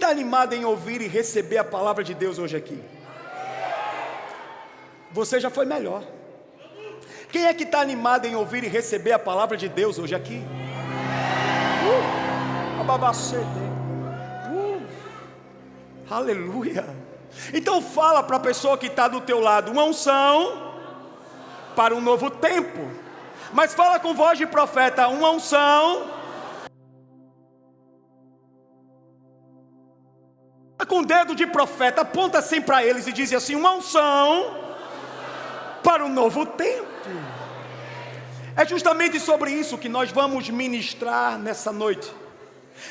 está animado em ouvir e receber a palavra de Deus hoje aqui? Você já foi melhor. Quem é que está animado em ouvir e receber a palavra de Deus hoje aqui? Aleluia. Então fala para a pessoa que está do teu lado, uma unção para um novo tempo. Mas fala com voz de profeta, uma unção com o dedo de profeta, aponta assim para eles e diz assim, uma unção para um novo tempo. É justamente sobre isso que nós vamos ministrar nessa noite.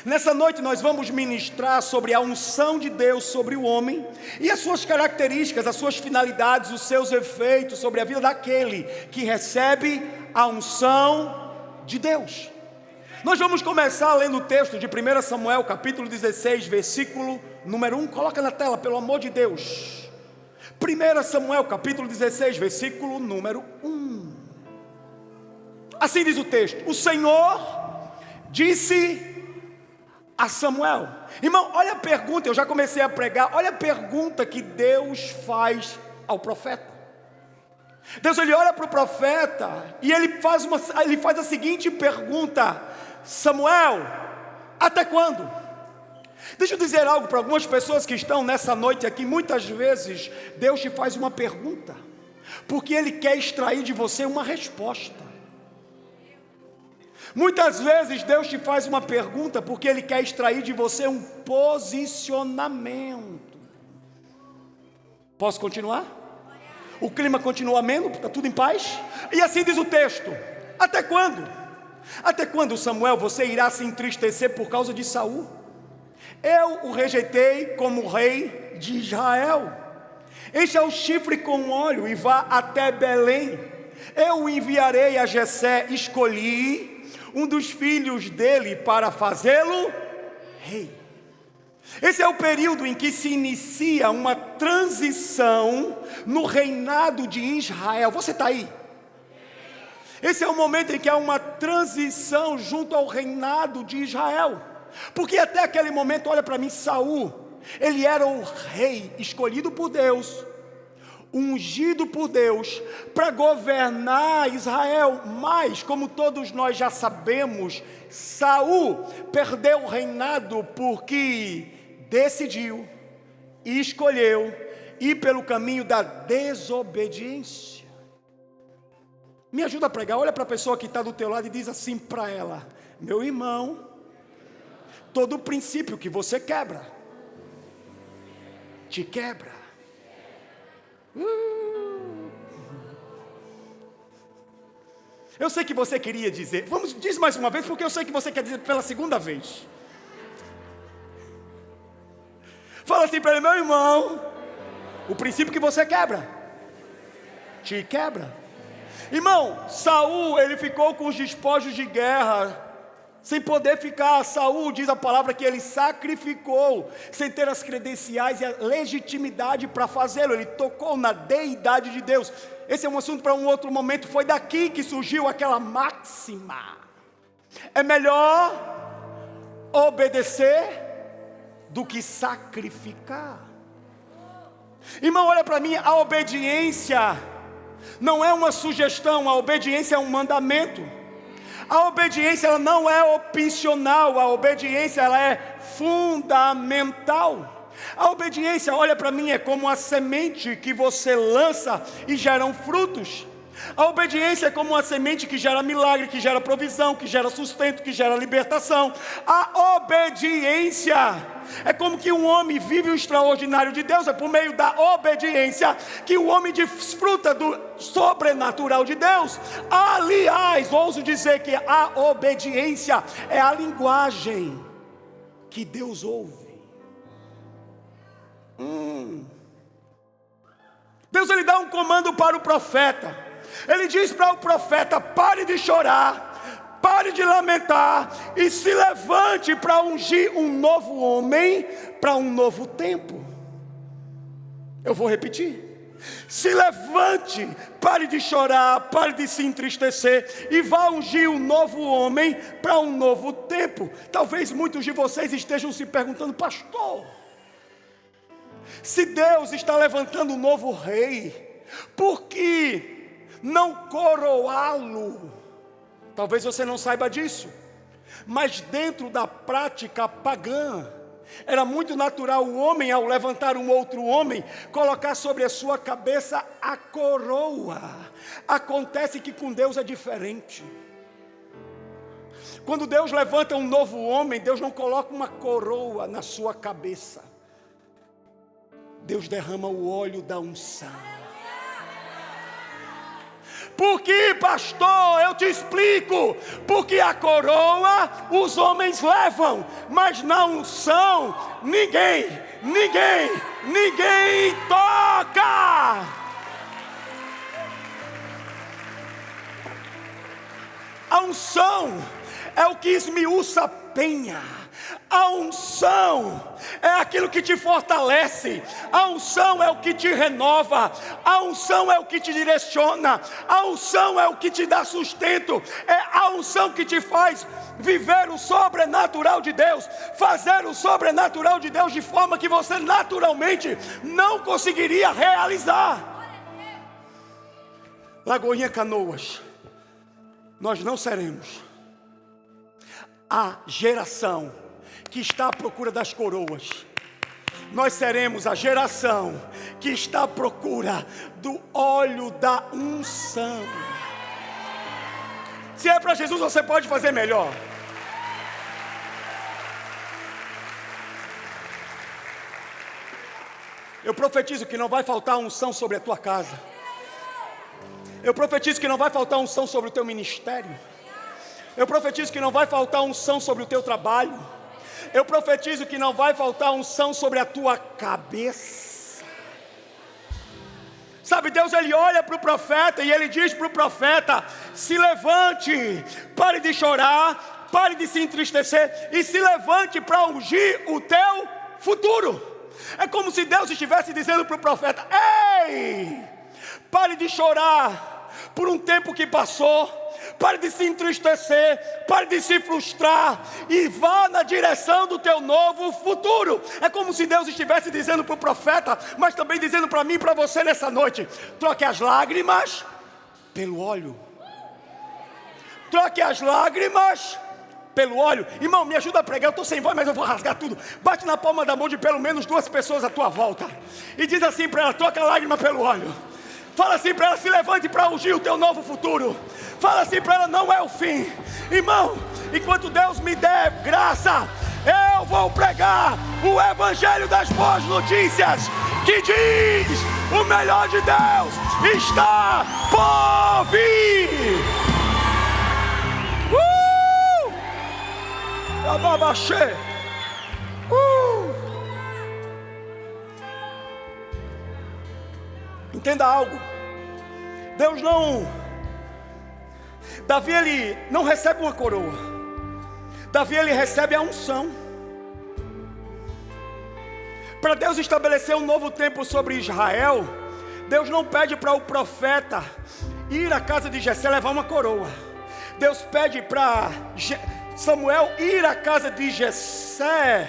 Nessa noite nós vamos ministrar sobre a unção de Deus sobre o homem e as suas características, as suas finalidades, os seus efeitos sobre a vida daquele que recebe a unção de Deus. Nós vamos começar lendo o texto de 1 Samuel, capítulo 16, versículo número 1. Coloca na tela, pelo amor de Deus. 1 Samuel, capítulo 16, versículo número 1. Assim diz o texto: o Senhor disse a Samuel. Irmão, olha a pergunta, eu já comecei a pregar. Olha a pergunta que Deus faz ao profeta. Deus, ele olha para o profeta e ele faz a seguinte pergunta: Samuel, até quando? Deixa eu dizer algo para algumas pessoas que estão nessa noite aqui. Muitas vezes Deus te faz uma pergunta porque Ele quer extrair de você uma resposta. Muitas vezes Deus te faz uma pergunta porque Ele quer extrair de você um posicionamento. Posso continuar? O clima continua ameno, está tudo em paz? E assim diz o texto: até quando? Até quando, Samuel, você irá se entristecer por causa de Saul? Eu o rejeitei como rei de Israel. Encha o chifre com óleo e vá até Belém. Eu o enviarei a Jessé. Escolhi um dos filhos dele para fazê-lo rei. Esse é o período em que se inicia uma transição no reinado de Israel. Você está aí? Esse é o momento em que há uma transição junto ao reinado de Israel. Porque até aquele momento, olha para mim, Saul, ele era o rei escolhido por Deus, ungido por Deus para governar Israel. Mas, como todos nós já sabemos, Saul perdeu o reinado porque decidiu e escolheu ir pelo caminho da desobediência. Me ajuda a pregar. Olha para a pessoa que está do teu lado e diz assim para ela: meu irmão, todo princípio que você quebra, te quebra. Eu sei que você queria dizer, diz mais uma vez, porque eu sei que você quer dizer pela segunda vez. Fala assim para ele: meu irmão, o princípio que você quebra, te quebra. Irmão, Saul, ele ficou com os despojos de guerra, sem poder ficar. Saul, diz a palavra, que ele sacrificou, sem ter as credenciais e a legitimidade para fazê-lo. Ele tocou na deidade de Deus. Esse é um assunto para um outro momento. Foi daqui que surgiu aquela máxima: é melhor obedecer do que sacrificar. Irmão, olha para mim, a obediência não é uma sugestão, a obediência é um mandamento. A obediência, ela não é opcional, a obediência, ela é fundamental. A obediência, olha para mim, é como a semente que você lança e geram frutos. A obediência é como uma semente que gera milagre, que gera provisão, que gera sustento, que gera libertação. A obediência é como que um homem vive o extraordinário de Deus. É por meio da obediência que o homem desfruta do sobrenatural de Deus. Aliás, ouso dizer que a obediência é a linguagem que Deus ouve. Deus, ele dá um comando para o profeta. Ele diz para o profeta: pare de chorar, pare de lamentar e se levante para ungir um novo homem para um novo tempo. Eu vou repetir. Se levante, pare de chorar, pare de se entristecer e vá ungir um novo homem para um novo tempo. Talvez muitos de vocês estejam se perguntando: pastor, se Deus está levantando um novo rei, por que não coroá-lo? Talvez você não saiba disso, mas dentro da prática pagã, era muito natural o homem, ao levantar um outro homem, colocar sobre a sua cabeça a coroa. Acontece que com Deus é diferente. Quando Deus levanta um novo homem, Deus não coloca uma coroa na sua cabeça. Deus derrama o óleo da unção. Por que, pastor? Eu te explico. Porque a coroa os homens levam, mas na unção ninguém toca. A unção é o que esmiuça a penha. A unção é aquilo que te fortalece. A unção é o que te renova. A unção é o que te direciona. A unção é o que te dá sustento. É a unção que te faz viver o sobrenatural de Deus, fazer o sobrenatural de Deus de forma que você naturalmente não conseguiria realizar. Lagoinha Canoas, nós não seremos a geração que está à procura das coroas. Nós seremos a geração que está à procura do óleo da unção. Se é para Jesus, você pode fazer melhor. Eu profetizo que não vai faltar unção sobre a tua casa. Eu profetizo que não vai faltar unção sobre o teu ministério. Eu profetizo que não vai faltar unção sobre o teu trabalho. Eu profetizo que não vai faltar unção sobre a tua cabeça. Sabe, Deus, Ele olha para o profeta e Ele diz para o profeta: se levante, pare de chorar, pare de se entristecer e se levante para ungir o teu futuro. É como se Deus estivesse dizendo para o profeta: ei, pare de chorar por um tempo que passou. Pare de se entristecer, pare de se frustrar e vá na direção do teu novo futuro. É como se Deus estivesse dizendo para o profeta, mas também dizendo para mim e para você nessa noite: troque as lágrimas pelo óleo. Troque as lágrimas pelo óleo. Irmão, me ajuda a pregar, eu estou sem voz, mas eu vou rasgar tudo. Bate na palma da mão de pelo menos 2 pessoas à tua volta e diz assim para ela: troca a lágrima pelo óleo. Fala assim para ela: se levante para ungir o teu novo futuro. Fala assim para ela: não é o fim. Irmão, enquanto Deus me der graça, eu vou pregar o evangelho das boas notícias, que diz: o melhor de Deus está por vir. Ababaxê. Entenda algo. Deus não... Davi, ele não recebe uma coroa. Davi, ele recebe a unção. Para Deus estabelecer um novo tempo sobre Israel, Deus não pede para o profeta ir à casa de Jessé levar uma coroa. Deus pede para Samuel ir à casa de Jessé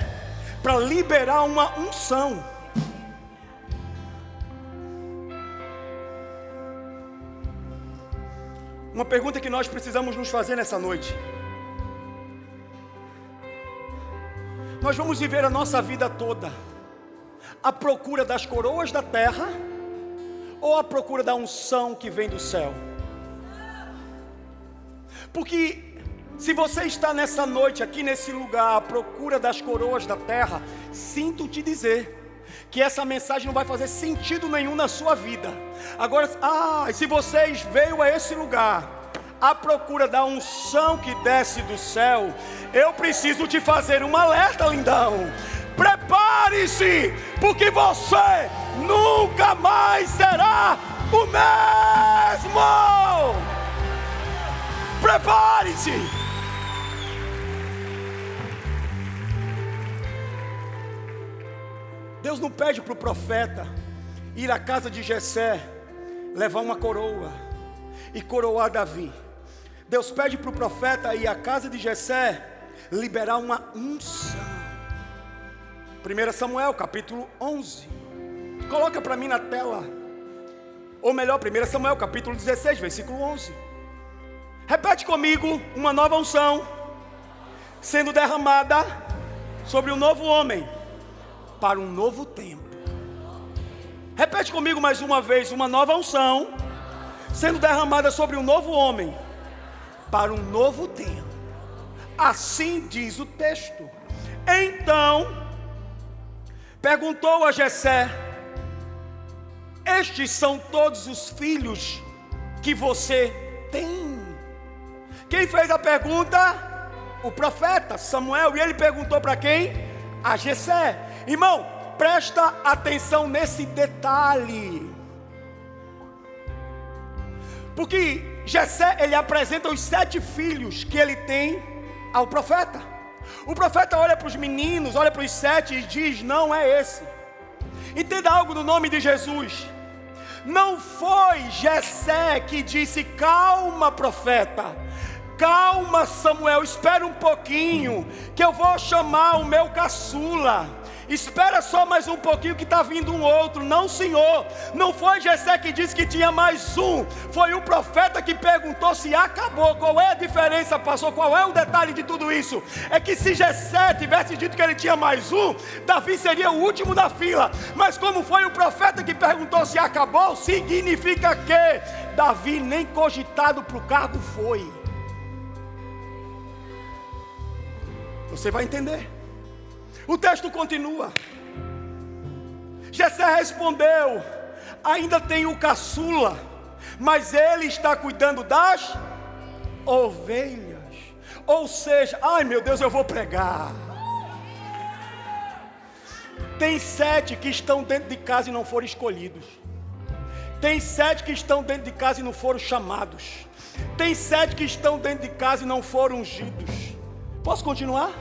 para liberar uma unção. Uma pergunta que nós precisamos nos fazer nessa noite: nós vamos viver a nossa vida toda à procura das coroas da terra ou à procura da unção que vem do céu? Porque se você está nessa noite aqui nesse lugar à procura das coroas da terra, sinto te dizer que essa mensagem não vai fazer sentido nenhum na sua vida. Agora, se vocês veio a esse lugar à procura da unção que desce do céu, eu preciso te fazer um alerta, lindão. Prepare-se, porque você nunca mais será o mesmo. Prepare-se. Deus não pede para o profeta ir à casa de Jessé, levar uma coroa e coroar Davi. Deus pede para o profeta ir à casa de Jessé, liberar uma unção. 1 Samuel capítulo 11. Coloca para mim na tela. Ou melhor, 1 Samuel capítulo 16, versículo 11. Repete comigo: uma nova unção sendo derramada sobre um novo homem para um novo tempo. Repete comigo mais uma vez: uma nova unção sendo derramada sobre um novo homem para um novo tempo. Assim diz o texto. Então perguntou a Jessé: estes são todos os filhos que você tem? Quem fez a pergunta? O profeta Samuel. E ele perguntou para quem? A Jessé. Irmão, presta atenção nesse detalhe, porque Jessé, ele apresenta os 7 filhos que ele tem ao profeta. O profeta olha para os meninos, olha para os 7 e diz: não é esse. Entenda algo no nome de Jesus. Não foi Jessé que disse: calma, profeta, calma, Samuel, espera um pouquinho, que eu vou chamar o meu caçula. Espera só mais um pouquinho que está vindo um outro. Não, senhor, não foi Jessé que disse que tinha mais um. Foi o profeta que perguntou se acabou. Qual é a diferença, pastor? Qual é o detalhe de tudo isso? É que se Jessé tivesse dito que ele tinha mais um, Davi seria o último da fila. Mas como foi o profeta que perguntou se acabou, significa que Davi nem cogitado para o cargo foi. Você vai entender. O texto continua. Jessé respondeu: ainda tem o caçula, mas ele está cuidando das ovelhas. Ou seja, ai meu Deus, eu vou pregar. Tem 7 que estão dentro de casa e não foram escolhidos. Tem 7 que estão dentro de casa e não foram chamados. Tem 7 que estão dentro de casa e não foram ungidos. Posso continuar?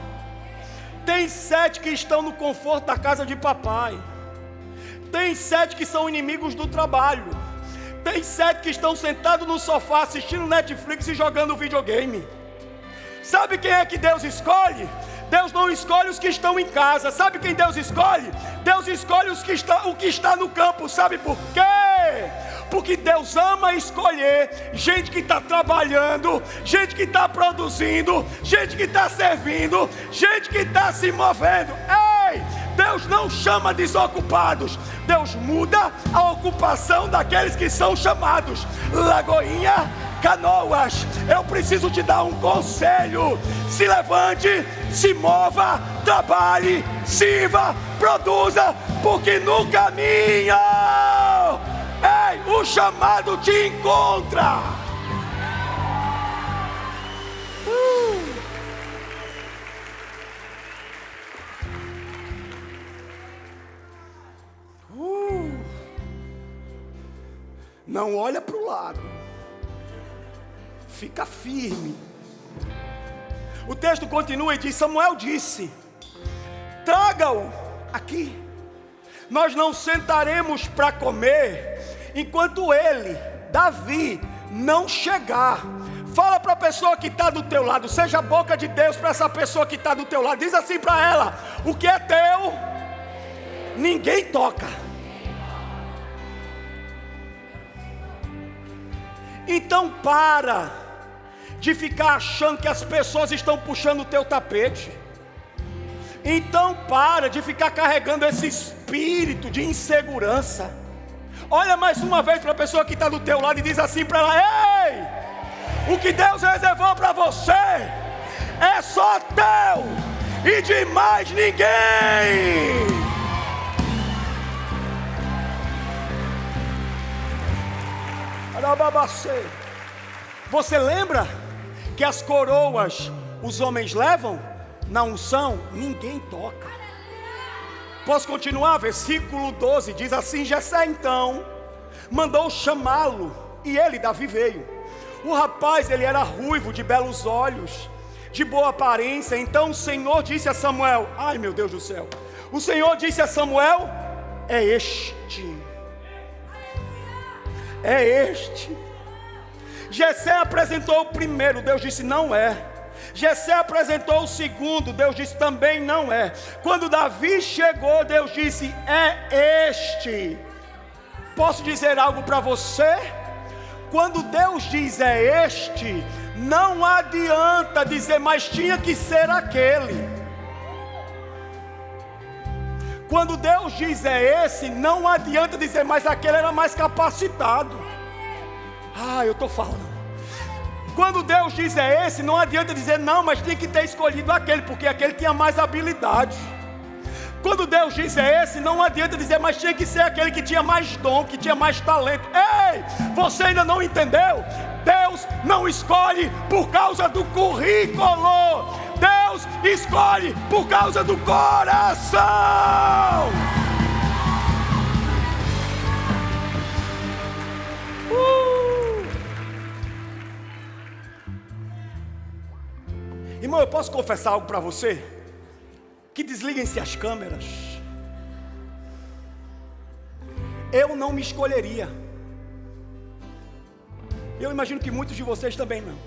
Tem 7 que estão no conforto da casa de papai. Tem 7 que são inimigos do trabalho. Tem 7 que estão sentados no sofá assistindo Netflix e jogando videogame. Sabe quem é que Deus escolhe? Deus não escolhe os que estão em casa. Sabe quem Deus escolhe? Deus escolhe o que está no campo. Sabe por quê? Porque Deus ama escolher gente que está trabalhando, gente que está produzindo, gente que está servindo, gente que está se movendo. Ei, Deus não chama desocupados. Deus muda a ocupação daqueles que são chamados. Lagoinha, Canoas, eu preciso te dar um conselho: se levante, se mova, trabalhe, sirva, produza, porque no caminho, ei, o chamado te encontra. Não olha para o lado, fica firme. O texto continua e diz: Samuel disse: traga-o aqui, nós não sentaremos para comer enquanto ele, Davi, não chegar. Fala para a pessoa que está do teu lado, seja a boca de Deus para essa pessoa que está do teu lado. Diz assim para ela: o que é teu, ninguém toca. Então para de ficar achando que as pessoas estão puxando o teu tapete. Então para de ficar carregando esse espírito de insegurança. Olha mais uma vez para a pessoa que está do teu lado e diz assim para ela: ei, o que Deus reservou para você é só teu e de mais ninguém. Você lembra que as coroas os homens levam? Na unção ninguém toca. Posso continuar? Versículo 12 diz assim: Jessé então mandou chamá-lo, e ele, Davi, veio. O rapaz, ele era ruivo, de belos olhos, de boa aparência. Então o Senhor disse a Samuel: ai meu Deus do céu. O Senhor disse a Samuel: é este. é este. Jessé apresentou o primeiro, Deus disse: não é. Jessé apresentou o segundo, Deus disse: também não é. Quando Davi chegou, Deus disse: é este. Posso dizer algo para você? Quando Deus diz é este, não adianta dizer, mas tinha que ser aquele. Quando Deus diz é esse, não adianta dizer, mas aquele era mais capacitado. Eu estou falando. Quando Deus diz é esse, não adianta dizer não, mas tinha que ter escolhido aquele, porque aquele tinha mais habilidade. Quando Deus diz é esse, não adianta dizer, mas tinha que ser aquele que tinha mais dom, que tinha mais talento. Ei, você ainda não entendeu? Deus não escolhe por causa do currículo. Deus escolhe por causa do coração. Irmão, eu posso confessar algo para você? Que desliguem-se as câmeras. Eu não me escolheria. Eu imagino que muitos de vocês também não.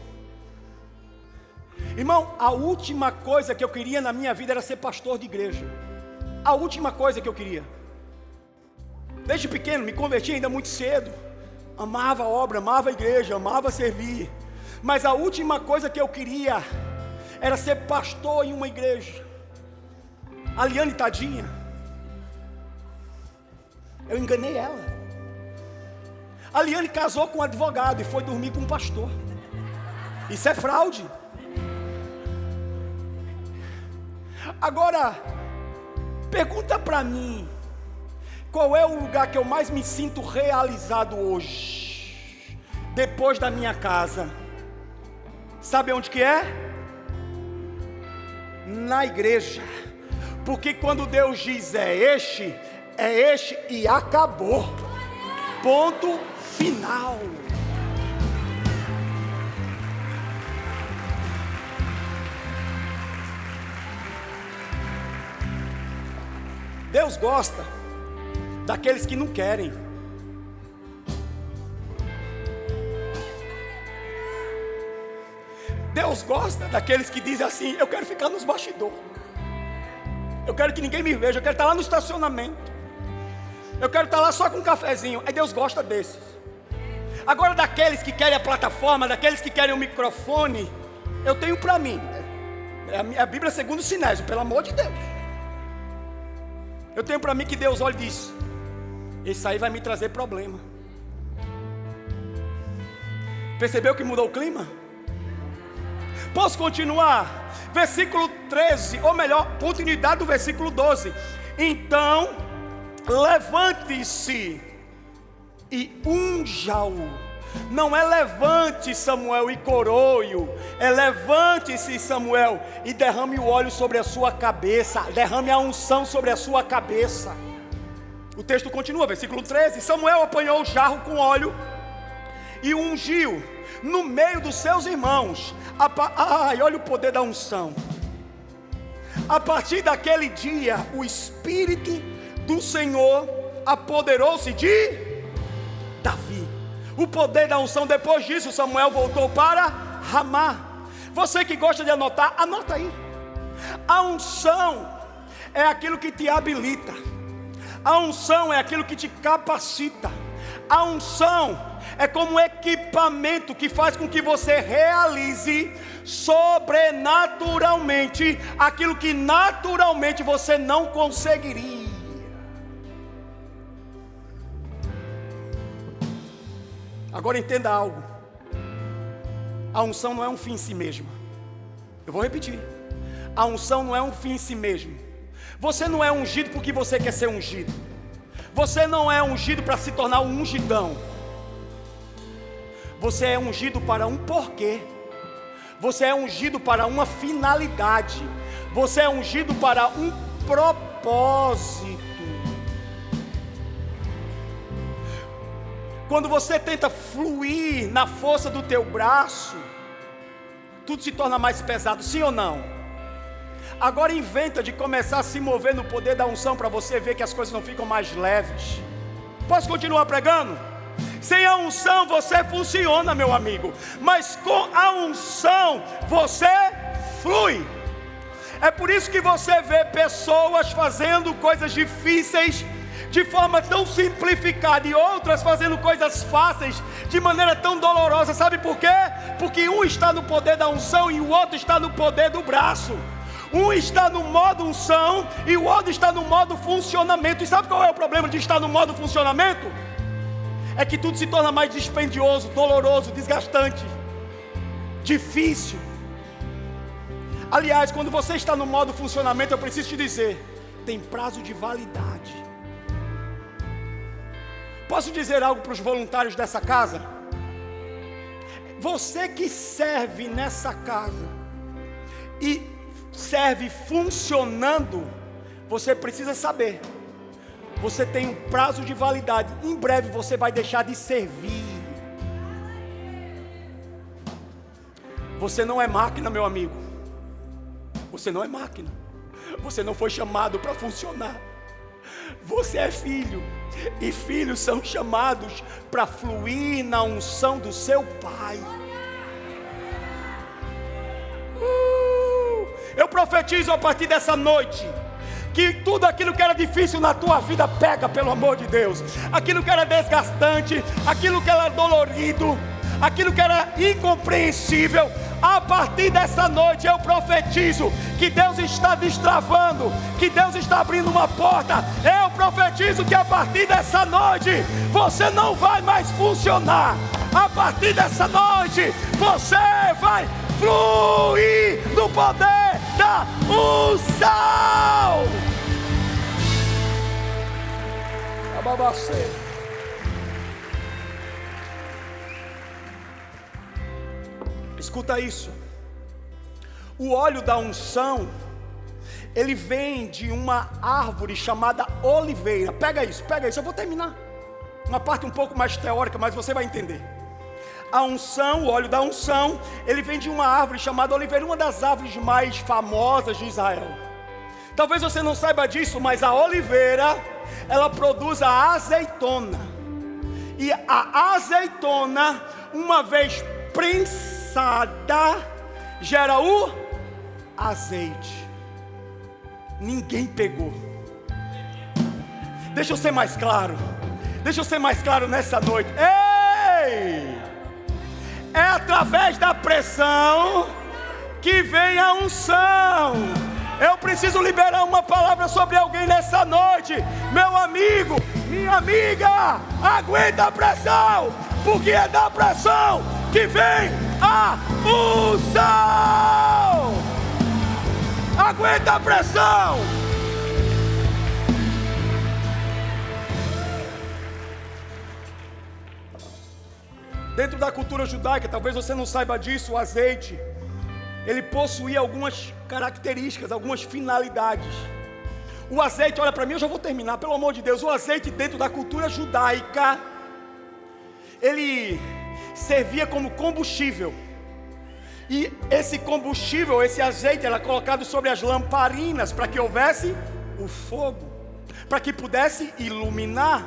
Irmão, a última coisa que eu queria na minha vida era ser pastor de igreja. A última coisa que eu queria. Desde pequeno, me converti ainda muito cedo. Amava a obra, amava a igreja, amava servir. Mas a última coisa que eu queria era ser pastor em uma igreja. A Liane, tadinha, eu enganei ela. A Liane casou com um advogado e foi dormir com um pastor. Isso é fraude. Agora, pergunta para mim, qual é o lugar que eu mais me sinto realizado hoje? Depois da minha casa. Sabe onde que é? Na igreja. Porque quando Deus diz é este e acabou. Ponto final. Deus gosta daqueles que não querem. Deus gosta daqueles que dizem assim: eu quero ficar nos bastidores. Eu quero que ninguém me veja, eu quero estar lá no estacionamento. Eu quero estar lá só com um cafezinho. Aí Deus gosta desses. Agora daqueles que querem a plataforma, daqueles que querem o microfone, eu tenho para mim. É a Bíblia segundo o Sinésio, pelo amor de Deus. Eu tenho para mim que Deus olha e diz: esse aí vai me trazer problema. Percebeu que mudou o clima? Posso continuar? Versículo 13, ou melhor, continuidade do versículo 12. Então, levante-se e unja-o. Não é levante, Samuel, e coroe-o. É levante-se, Samuel, e derrame o óleo sobre a sua cabeça. Derrame a unção sobre a sua cabeça. O texto continua, versículo 13. Samuel apanhou o jarro com óleo e o ungiu no meio dos seus irmãos. Olha o poder da unção. A partir daquele dia, o Espírito do Senhor apoderou-se de Davi. O poder da unção. Depois disso, Samuel voltou para Ramá. Você que gosta de anotar, anota aí. A unção é aquilo que te habilita. A unção é aquilo que te capacita. A unção é como um equipamento que faz com que você realize sobrenaturalmente aquilo que naturalmente você não conseguiria. Agora entenda algo. A unção não é um fim em si mesma. Eu vou repetir. A unção não é um fim em si mesmo. Você não é ungido porque você quer ser ungido. Você não é ungido para se tornar um ungidão. Você é ungido para um porquê. Você é ungido para uma finalidade. Você é ungido para um propósito. Quando você tenta fluir na força do teu braço, tudo se torna mais pesado, sim ou não? Agora inventa de começar a se mover no poder da unção para você ver que as coisas não ficam mais leves. Posso continuar pregando? Sem a unção você funciona, meu amigo, mas com a unção você flui. É por isso que você vê pessoas fazendo coisas difíceis de forma tão simplificada e outras fazendo coisas fáceis de maneira tão dolorosa. Sabe por quê? Porque um está no poder da unção e o outro está no poder do braço. Um está no modo unção e o outro está no modo funcionamento. E sabe qual é o problema de estar no modo funcionamento? É que tudo se torna mais dispendioso, doloroso, desgastante, difícil. Aliás, quando você está no modo funcionamento, eu preciso te dizer, tem prazo de validade. Posso dizer algo para os voluntários dessa casa? Você que serve nessa casa e serve funcionando, você precisa saber, você tem um prazo de validade. Em breve você vai deixar de servir. Você não é máquina, meu amigo. Você não é máquina. Você não foi chamado para funcionar. Você é filho. E filhos são chamados para fluir na unção do seu pai. Eu profetizo a partir dessa noite que tudo aquilo que era difícil na tua vida pega, pelo amor de Deus. Aquilo que era desgastante, aquilo que era dolorido, aquilo que era incompreensível, a partir dessa noite eu profetizo que Deus está destravando, que Deus está abrindo uma porta. Eu profetizo que a partir dessa noite você não vai mais funcionar. A partir dessa noite você vai fluir no poder da unção. Ababacê. Escuta isso. O óleo da unção, ele vem de uma árvore chamada oliveira. Pega isso, eu vou terminar. Uma parte um pouco mais teórica, mas você vai entender. A unção, o óleo da unção, ele vem de uma árvore chamada oliveira, uma das árvores mais famosas de Israel. Talvez você não saiba disso, mas a oliveira, ela produz a azeitona. E a azeitona, uma vez prensada, gera o azeite. Ninguém pegou. Deixa eu ser mais claro. Nessa noite. Ei! É através da pressão que vem a unção. Eu preciso liberar uma palavra sobre alguém nessa noite. Meu amigo, minha amiga, aguenta a pressão, porque é da pressão que vem a unção. Aguenta a pressão. Dentro da cultura judaica, talvez você não saiba disso, o azeite, ele possuía algumas características, algumas finalidades. O azeite, olha para mim, eu já vou terminar, pelo amor de Deus. O azeite dentro da cultura judaica, ele servia como combustível. E esse combustível, esse azeite, era colocado sobre as lamparinas para que houvesse o fogo, para que pudesse iluminar.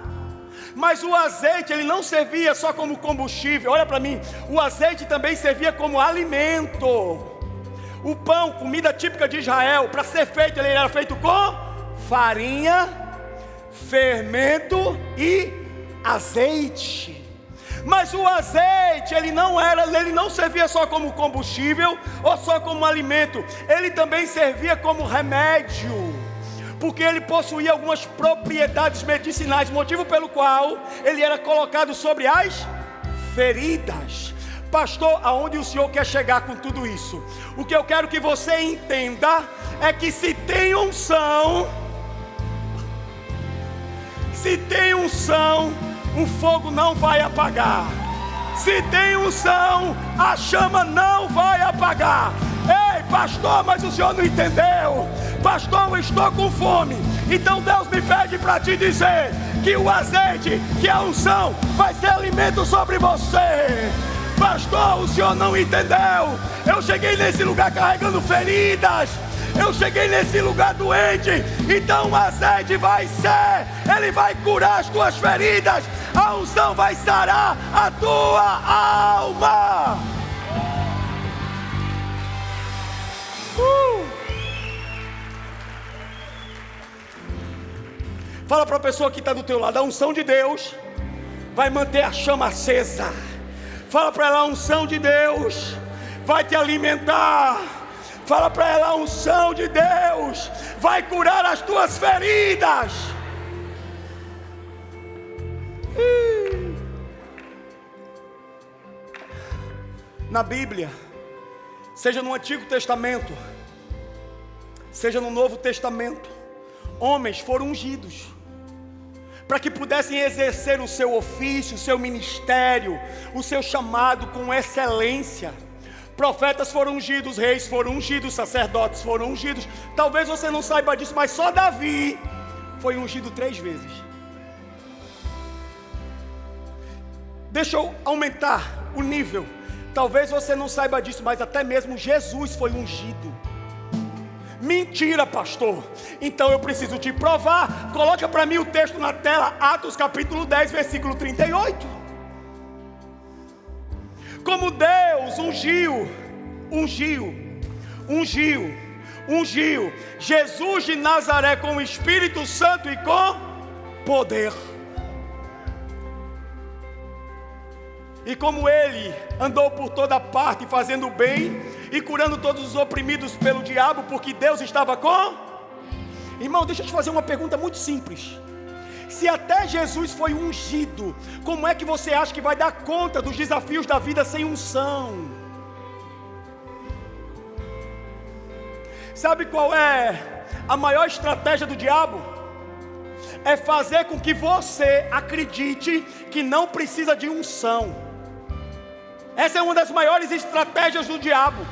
Mas o azeite, ele não servia só como combustível. Olha para mim, o azeite também servia como alimento. O pão, comida típica de Israel, para ser feito, ele era feito com farinha, fermento e azeite. Mas o azeite, ele não servia só como combustível ou só como alimento. Ele também servia como remédio, porque ele possuía algumas propriedades medicinais, motivo pelo qual ele era colocado sobre as feridas. Pastor, aonde o senhor quer chegar com tudo isso? O que eu quero que você entenda é que se tem unção, o fogo não vai apagar. Se tem unção, a chama não vai apagar. Ei, pastor, mas o senhor não entendeu. Pastor, eu estou com fome. Então Deus me pede para te dizer que o azeite, que a unção, vai ser alimento sobre você. Pastor, o senhor não entendeu. Eu cheguei nesse lugar carregando feridas. Eu cheguei nesse lugar doente, então o azeite vai ser, ele vai curar as tuas feridas, a unção vai sarar a tua alma. Fala para a pessoa que está do teu lado: a unção de Deus vai manter a chama acesa. Fala para ela: a unção de Deus vai te alimentar. Fala para ela: a unção de Deus vai curar as tuas feridas. Na Bíblia, seja no Antigo Testamento, seja no Novo Testamento, homens foram ungidos para que pudessem exercer o seu ofício, o seu ministério, o seu chamado com excelência. Profetas foram ungidos, reis foram ungidos, sacerdotes foram ungidos. Talvez você não saiba disso, mas só Davi foi ungido 3 vezes. Deixa eu aumentar o nível. Talvez você não saiba disso, mas até mesmo Jesus foi ungido. Mentira, pastor. Então eu preciso te provar. Coloca para mim o texto na tela, Atos capítulo 10, versículo 38. Como Deus ungiu Jesus de Nazaré com o Espírito Santo e com poder. E como ele andou por toda parte fazendo bem e curando todos os oprimidos pelo diabo, porque Deus estava com... Irmão, deixa eu te fazer uma pergunta muito simples. Se até Jesus foi ungido, como é que você acha que vai dar conta dos desafios da vida sem unção? Sabe qual é a maior estratégia do diabo? É fazer com que você acredite que não precisa de unção. Essa é uma das maiores estratégias do diabo.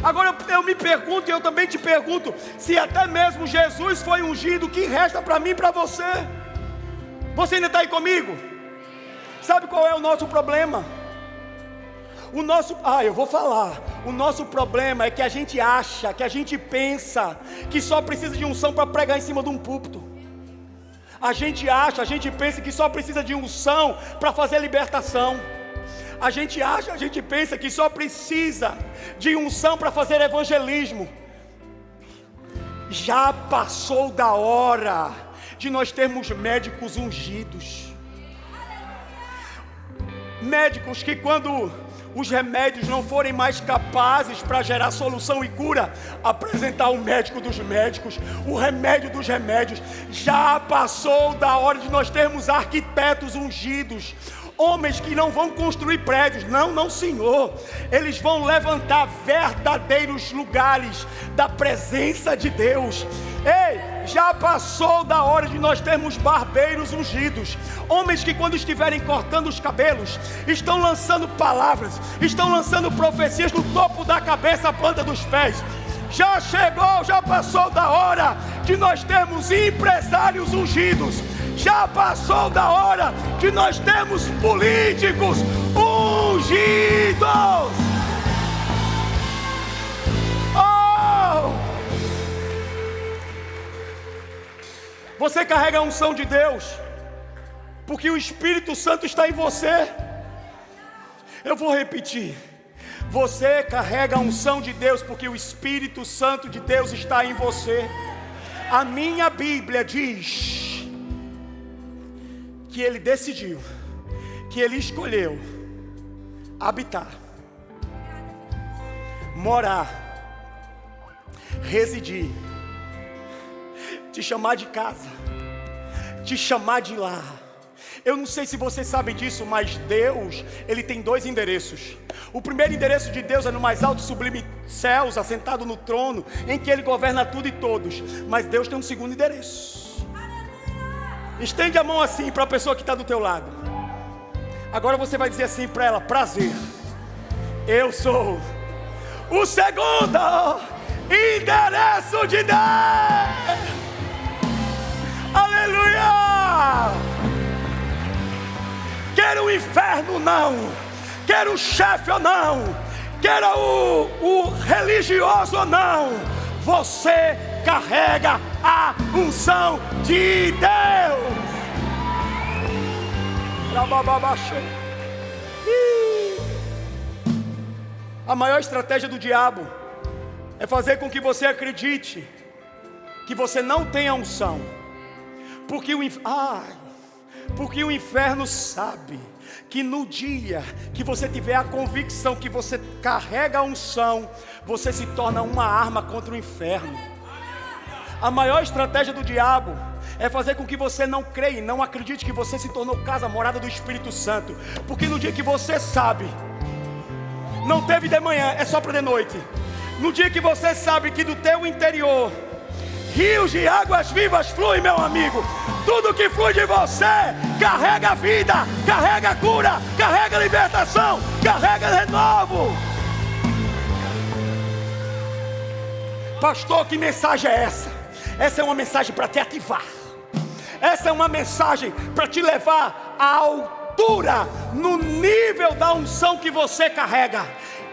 Agora eu me pergunto, e eu também te pergunto, se até mesmo Jesus foi ungido, o que resta para mim e para você? Você ainda está aí comigo? Sabe qual é o nosso problema? O nosso problema é que a gente acha, que a gente pensa que só precisa de unção para pregar em cima de um púlpito. A gente pensa que só precisa de unção para fazer libertação. A gente pensa que só precisa de unção para fazer evangelismo. Já passou da hora de nós termos médicos ungidos. Médicos que, quando os remédios não forem mais capazes para gerar solução e cura, apresentar o médico dos médicos, o remédio dos remédios. Já passou da hora de nós termos arquitetos ungidos. Homens que não vão construir prédios, não senhor, eles vão levantar verdadeiros lugares da presença de Deus. Ei, já passou da hora de nós termos barbeiros ungidos, homens que quando estiverem cortando os cabelos, estão lançando palavras, estão lançando profecias do topo da cabeça à planta dos pés. Já passou da hora de nós termos empresários ungidos. Já passou da hora de nós termos políticos ungidos. Oh! Você carrega a unção de Deus porque o Espírito Santo está em você. Eu vou repetir. Você carrega a unção de Deus porque o Espírito Santo de Deus está em você. A minha Bíblia diz que Ele decidiu, que Ele escolheu habitar, morar, residir, te chamar de casa, te chamar de lar. Eu não sei se você sabe disso, mas Deus, Ele tem 2 endereços. O primeiro endereço de Deus é no mais alto sublime céus, assentado no trono, em que Ele governa tudo e todos. Mas Deus tem um segundo endereço. Estende a mão assim para a pessoa que está do teu lado. Agora você vai dizer assim para ela: prazer, eu sou o segundo endereço de Deus. Aleluia! Quero o inferno não, quero o chefe ou não, quero o religioso ou não, você carrega a unção de Deus. A maior estratégia do diabo é fazer com que você acredite que você não tem a unção, porque o inferno sabe que no dia que você tiver a convicção que você carrega a unção, você se torna uma arma contra o inferno. A maior estratégia do diabo é fazer com que você não creia e não acredite que você se tornou casa, morada do Espírito Santo, porque no dia que você sabe, não teve de manhã, é só para de noite. No dia que você sabe que do teu interior rios de águas vivas fluem, meu amigo, tudo que flui de você carrega vida, carrega cura, carrega libertação, carrega renovo. Pastor, que mensagem é essa? Essa é uma mensagem para te ativar. Essa é uma mensagem para te levar à altura, no nível da unção que você carrega.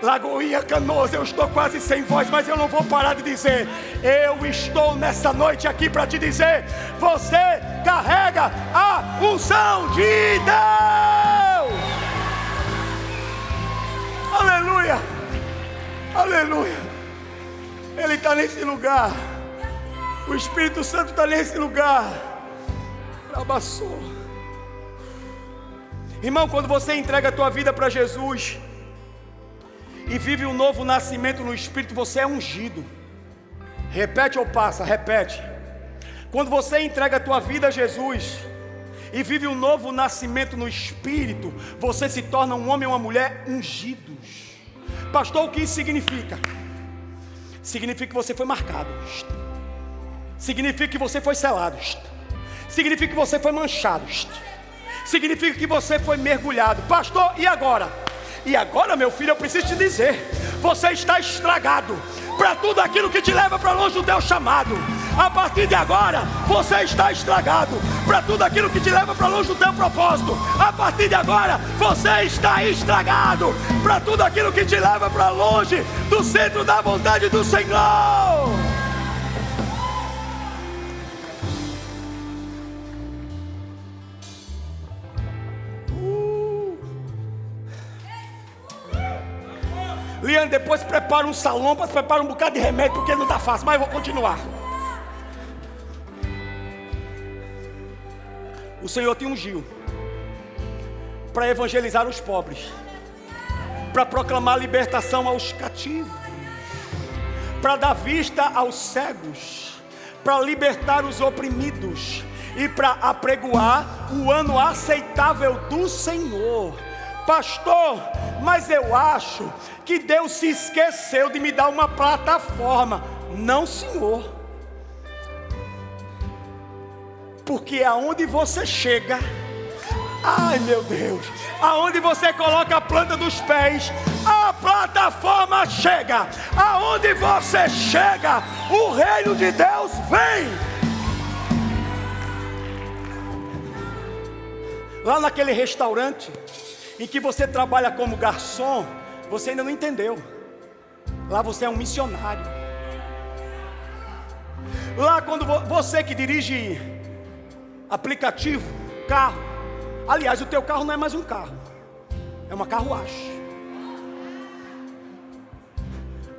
Lagoinha, Canoas, eu estou quase sem voz, mas eu não vou parar de dizer. Eu estou nessa noite aqui para te dizer: você carrega a unção de Deus. Aleluia, aleluia. Ele está nesse lugar. O Espírito Santo está nesse lugar. Abaçou. Irmão, quando você entrega a tua vida para Jesus e vive um novo nascimento no Espírito, você é ungido. Repete ou passa? Repete. Quando você entrega a tua vida a Jesus e vive um novo nascimento no Espírito, você se torna um homem ou uma mulher ungidos. Pastor, o que isso significa? Significa que você foi marcado. Significa que você foi selado. Significa que você foi manchado. Significa que você foi mergulhado. Pastor, e agora? E agora, meu filho, eu preciso te dizer: você está estragado para tudo aquilo que te leva para longe do teu chamado. A partir de agora, você está estragado para tudo aquilo que te leva para longe do teu propósito. A partir de agora, você está estragado para tudo aquilo que te leva para longe do centro da vontade do Senhor. Liane, depois prepara um salão, prepara um bocado de remédio, porque não está fácil, mas eu vou continuar. O Senhor te ungiu para evangelizar os pobres, para proclamar libertação aos cativos, para dar vista aos cegos, para libertar os oprimidos e para apregoar o ano aceitável do Senhor. Pastor, mas eu acho que Deus se esqueceu de me dar uma plataforma. Não, Senhor. Porque aonde você chega, ai meu Deus, aonde você coloca a planta dos pés, a plataforma chega. Aonde você chega, o reino de Deus vem. Lá naquele restaurante em que você trabalha como garçom, você ainda não entendeu. Lá você é um missionário. Lá quando você que dirige aplicativo, carro, aliás, o teu carro não é mais um carro, é uma carruagem.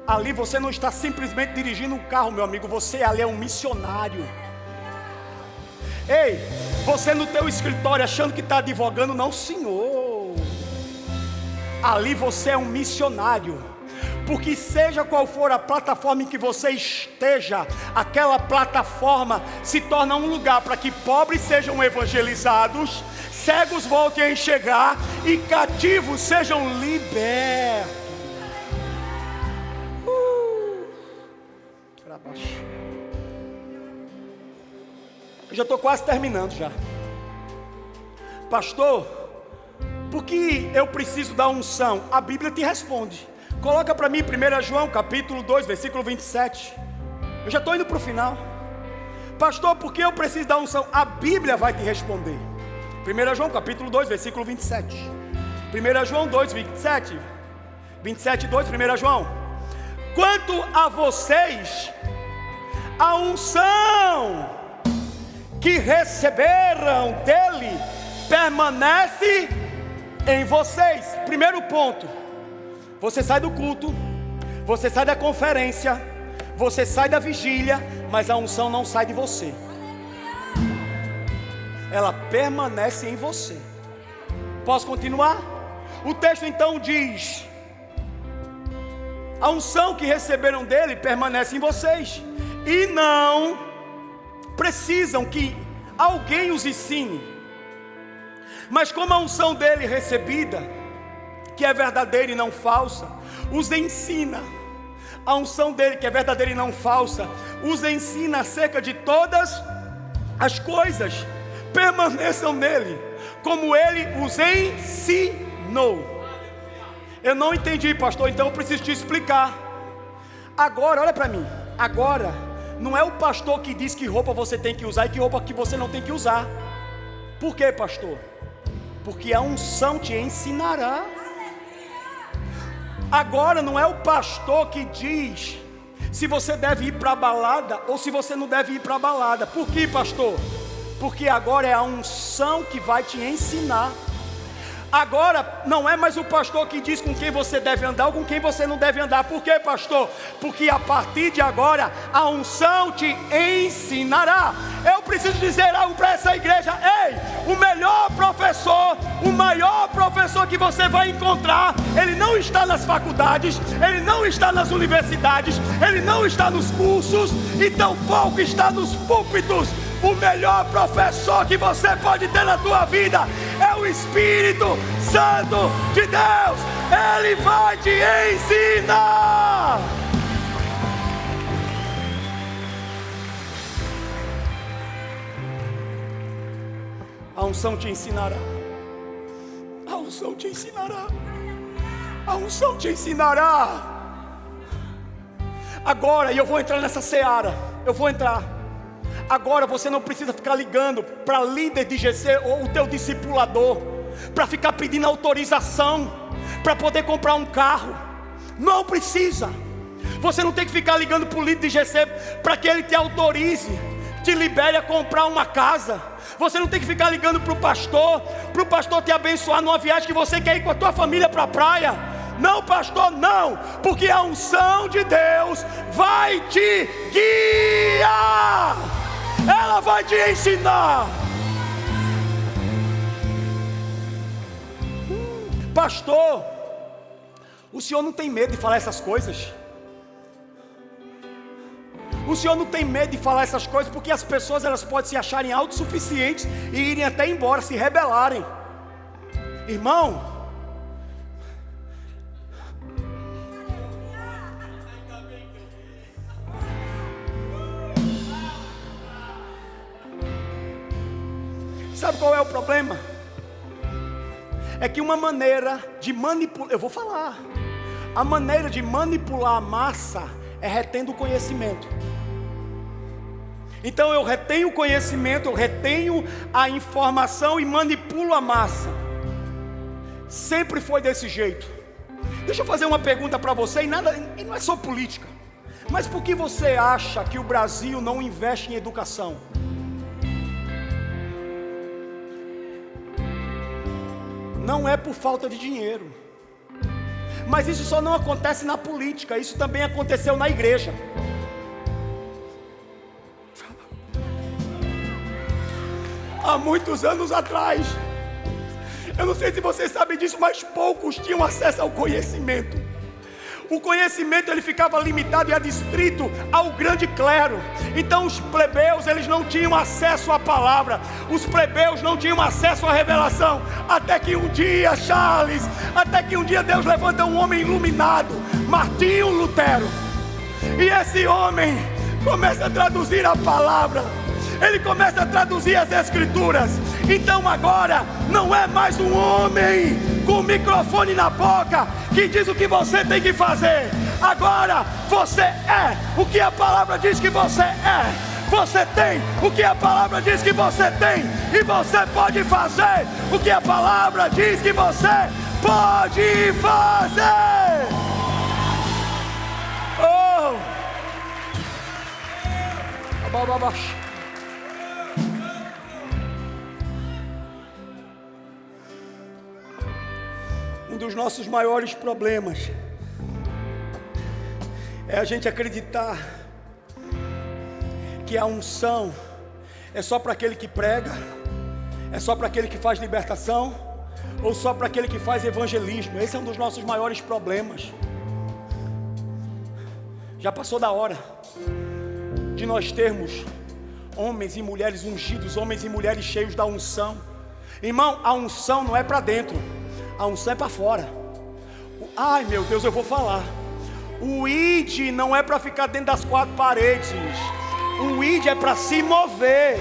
Ali você não está simplesmente dirigindo um carro, meu amigo, você ali é um missionário. Ei, você no teu escritório achando que está advogando, não, Senhor. Ali você é um missionário, porque seja qual for a plataforma em que você esteja, aquela plataforma se torna um lugar para que pobres sejam evangelizados, cegos voltem a enxergar e cativos sejam libertos. Eu já estou quase terminando já. Pastor, por que eu preciso da unção? A Bíblia te responde. Coloca para mim 1 João capítulo 2, versículo 27. Eu já estou indo para o final. Pastor, por que eu preciso da unção? A Bíblia vai te responder. 1 João capítulo 2, versículo 27. 1 João 2, 27, 2, 1 João. Quanto a vocês, A unção que receberam dele permanece em vocês. Primeiro ponto: você sai do culto, você sai da conferência, você sai da vigília, mas a unção não sai de você. Ela permanece em você. Posso continuar? O texto então diz: a unção que receberam dele permanece em vocês, e não precisam que alguém os ensine. Mas como a unção dele recebida, que é verdadeira e não falsa, os ensina. A unção dele, que é verdadeira e não falsa, os ensina acerca de todas as coisas. Permaneçam nele, como ele os ensinou. Eu não entendi, pastor, então eu preciso te explicar. Agora, olha para mim. Agora, não é o pastor que diz que roupa você tem que usar e que roupa que você não tem que usar. Por quê, pastor? Porque a unção te ensinará. Agora não é o pastor que diz se você deve ir para a balada ou se você não deve ir para a balada. Por quê, pastor? Porque agora é a unção que vai te ensinar. Agora não é mais o pastor que diz com quem você deve andar ou com quem você não deve andar. Por quê, pastor? Porque a partir de agora a unção te ensinará. Eu preciso dizer algo para essa igreja. Ei, o melhor professor, o maior professor que você vai encontrar, ele não está nas faculdades, ele não está nas universidades, ele não está nos cursos, e tampouco está nos púlpitos. O melhor professor que você pode ter na tua vida é o Espírito Santo de Deus. Ele vai te ensinar. A unção te ensinará. A unção te ensinará. A unção te ensinará. Agora, e eu vou entrar nessa seara. Eu vou entrar. Agora você não precisa ficar ligando para líder de GC ou o teu discipulador para ficar pedindo autorização para poder comprar um carro. Não precisa. Você não tem que ficar ligando para o líder de GC para que ele te autorize, te libere a comprar uma casa. Você não tem que ficar ligando para o pastor te abençoar numa viagem que você quer ir com a tua família para a praia. Não, pastor, não, porque a unção de Deus vai te guiar. Ela vai te ensinar. Pastor, o senhor não tem medo de falar essas coisas? O senhor não tem medo de falar essas coisas porque as pessoas elas podem se acharem autossuficientes e irem até embora, se rebelarem. Irmão, sabe qual é o problema? É que uma maneira de manipular, eu vou falar, a maneira de manipular a massa é retendo o conhecimento. Então eu retenho o conhecimento, eu retenho a informação e manipulo a massa. Sempre foi desse jeito. Deixa eu fazer uma pergunta para você, e não é só política, mas por que você acha que o Brasil não investe em educação? Não é por falta de dinheiro. Mas isso só não acontece na política, isso também aconteceu na igreja. Há muitos anos atrás, eu não sei se vocês sabem disso, mas poucos tinham acesso ao conhecimento. O conhecimento ele ficava limitado e adstrito ao grande clero. Então os plebeus eles não tinham acesso à palavra. Os plebeus não tinham acesso à revelação. Até que um dia, Deus levanta um homem iluminado, Martinho Lutero. E esse homem começa a traduzir a palavra. Ele começa a traduzir as escrituras. Então agora não é mais um homem com o microfone na boca que diz o que você tem que fazer. Agora você é o que a palavra diz que você é. Você tem o que a palavra diz que você tem. E você pode fazer o que a palavra diz que você pode fazer. Oh! Um dos nossos maiores problemas é a gente acreditar que a unção é só para aquele que prega, é só para aquele que faz libertação, ou só para aquele que faz evangelismo. Esse é um dos nossos maiores problemas. Já passou da hora de nós termos homens e mulheres ungidos, homens e mulheres cheios da unção. Irmão, a unção não é para dentro, a unção é para fora. Ai meu Deus, eu vou falar. O ID não é para ficar dentro das quatro paredes. O ID é para se mover.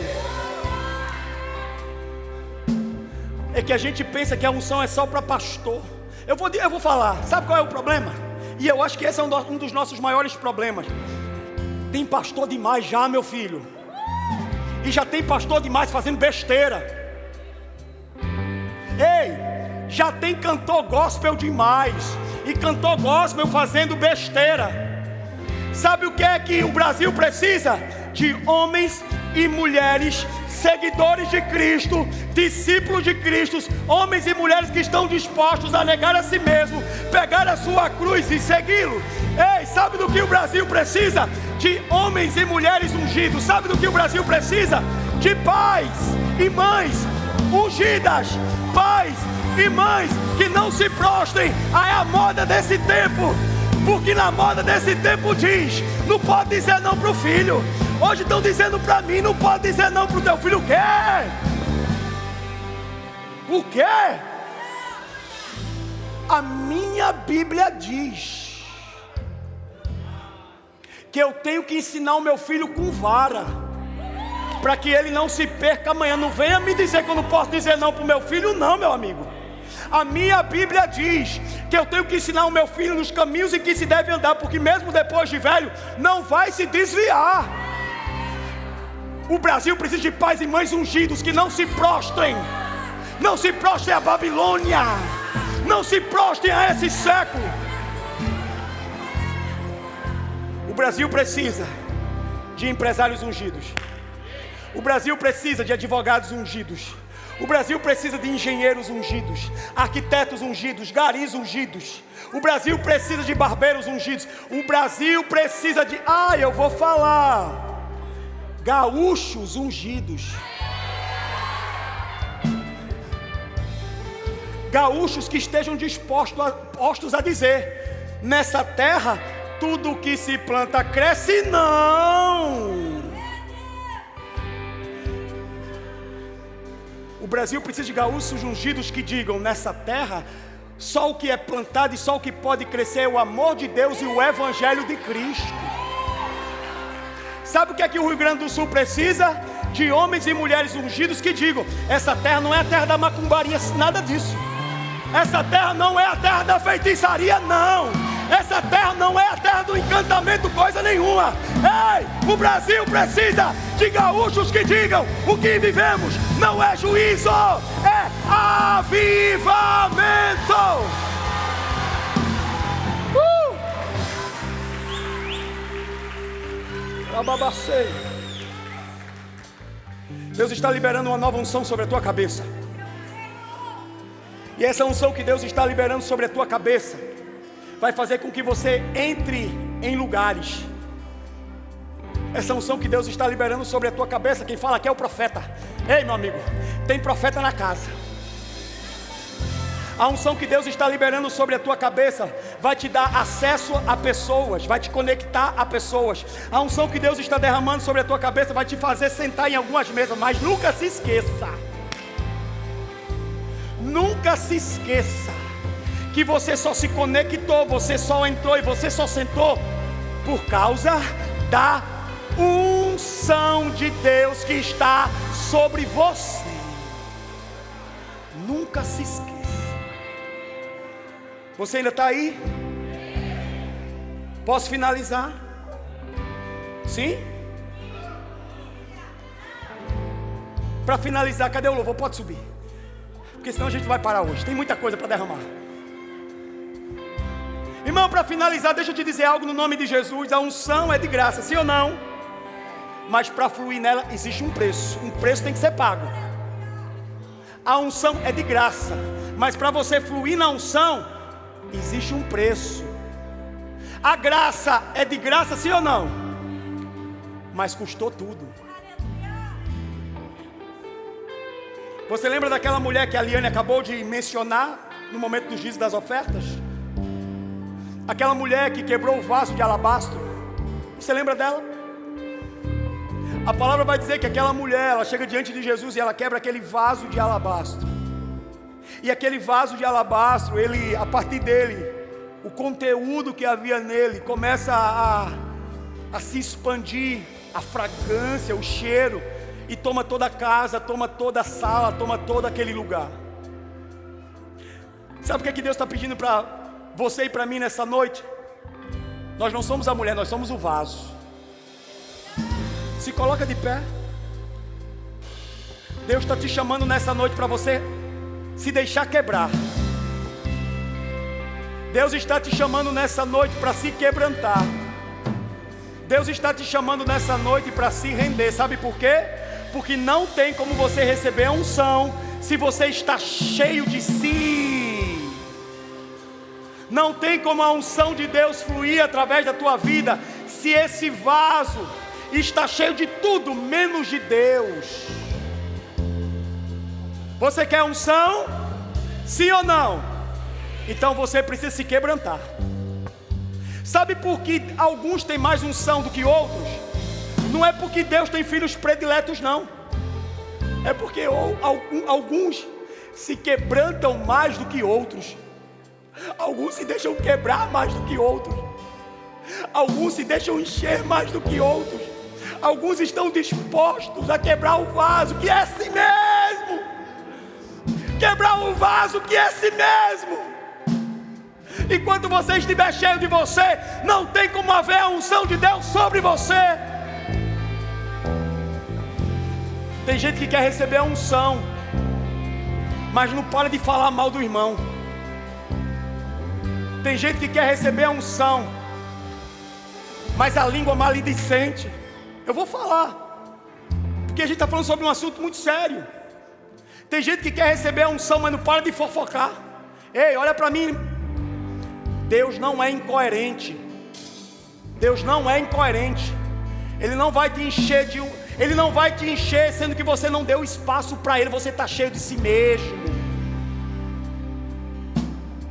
É que a gente pensa que a unção é só para pastor. Eu vou falar, sabe qual é o problema? E eu acho que esse é um dos nossos maiores problemas. Tem pastor demais já, meu filho. E já tem pastor demais fazendo besteira. Ei, já tem cantor gospel demais. E cantor gospel fazendo besteira. Sabe o que é que o Brasil precisa? De homens e mulheres seguidores de Cristo, discípulos de Cristo, homens e mulheres que estão dispostos a negar a si mesmo, pegar a sua cruz e segui-lo. Ei, sabe do que o Brasil precisa? De homens e mulheres ungidos. Sabe do que o Brasil precisa? De pais e mães ungidas, pais e mães que não se prostrem à moda desse tempo, porque na moda desse tempo diz, não pode dizer não para o filho. Hoje estão dizendo para mim, não pode dizer não para o teu filho. O quê? O quê? A minha Bíblia diz que eu tenho que ensinar o meu filho com vara, para que ele não se perca amanhã. Não venha me dizer que eu não posso dizer não para o meu filho, não, meu amigo. A minha Bíblia diz que eu tenho que ensinar o meu filho nos caminhos em que se deve andar, porque mesmo depois de velho, não vai se desviar. O Brasil precisa de pais e mães ungidos que não se prostrem. Não se prostrem à Babilônia. Não se prostrem a esse século. O Brasil precisa de empresários ungidos. O Brasil precisa de advogados ungidos. O Brasil precisa de engenheiros ungidos, arquitetos ungidos, garis ungidos. O Brasil precisa de barbeiros ungidos. O Brasil precisa de... eu vou falar... gaúchos ungidos. Gaúchos que estejam dispostos a dizer: nessa terra tudo que se planta cresce. Não. O Brasil precisa de gaúchos ungidos que digam: nessa terra só o que é plantado e só o que pode crescer é o amor de Deus e o evangelho de Cristo. Sabe o que é que o Rio Grande do Sul precisa? De homens e mulheres ungidos que digam: essa terra não é a terra da macumbaria, nada disso. Essa terra não é a terra da feitiçaria, não. Essa terra não é a terra do encantamento, coisa nenhuma. Ei, o Brasil precisa de gaúchos que digam: o que vivemos não é juízo, é avivamento. Deus está liberando uma nova unção sobre a tua cabeça. E essa unção que Deus está liberando sobre a tua cabeça vai fazer com que você entre em lugares. Essa unção que Deus está liberando sobre a tua cabeça, quem fala aqui é o profeta. Ei, meu amigo, tem profeta na casa. A unção que Deus está liberando sobre a tua cabeça vai te dar acesso a pessoas, vai te conectar a pessoas. A unção que Deus está derramando sobre a tua cabeça vai te fazer sentar em algumas mesas. Mas nunca se esqueça, nunca se esqueça que você só se conectou, você só entrou e você só sentou por causa da unção de Deus que está sobre você. Nunca se esqueça. Você ainda está aí? Posso finalizar? Sim? Para finalizar, cadê o louvor? Pode subir, porque senão a gente vai parar hoje. Tem muita coisa para derramar. Irmão, para finalizar, deixa eu te dizer algo no nome de Jesus. A unção é de graça, sim ou não? mas para fluir nela existe um preço tem que ser pago. A unção é de graça, mas para você fluir na unção, existe um preço. A graça é de graça, sim ou não? Mas custou tudo. Você lembra daquela mulher que a Liane acabou de mencionar no momento dos dízimos das ofertas? Aquela mulher que quebrou o vaso de alabastro. Você lembra dela? A palavra vai dizer que aquela mulher, ela chega diante de Jesus e ela quebra aquele vaso de alabastro. E aquele vaso de alabastro, ele, a partir dele, o conteúdo que havia nele começa a se expandir, a fragrância, o cheiro, e toma toda a casa, toma toda a sala, toma todo aquele lugar. Sabe o que é que Deus está pedindo para você e para mim nessa noite? Nós não somos a mulher, nós somos o vaso. Se coloca de pé. Deus está te chamando nessa noite para você se deixar quebrar. Deus está te chamando nessa noite para se quebrantar. Deus está te chamando nessa noite para se render. Sabe por quê? Porque não tem como você receber a unção se você está cheio de si. Não tem como a unção de Deus fluir através da tua vida se esse vaso está cheio de tudo menos de Deus. Você quer unção? Sim ou não? Então você precisa se quebrantar. Sabe por que alguns têm mais unção do que outros? Não é porque Deus tem filhos prediletos, não. É porque alguns se quebrantam mais do que outros. Alguns se deixam quebrar mais do que outros. Alguns se deixam encher mais do que outros. Alguns estão dispostos a quebrar o vaso que é si mesmo. Quebrar o vaso que é si mesmo. Enquanto você estiver cheio de você, não tem como haver a unção de Deus sobre você. Tem gente que quer receber a unção, mas não para de falar mal do irmão. Tem gente que quer receber a unção, mas a língua maledicente. Eu vou falar, porque a gente está falando sobre um assunto muito sério. Tem gente que quer receber a unção, mas não para de fofocar. Ei, olha para mim. Deus não é incoerente. Deus não é incoerente. Ele não vai te encher Ele não vai te encher sendo que você não deu espaço para Ele. Você está cheio de si mesmo.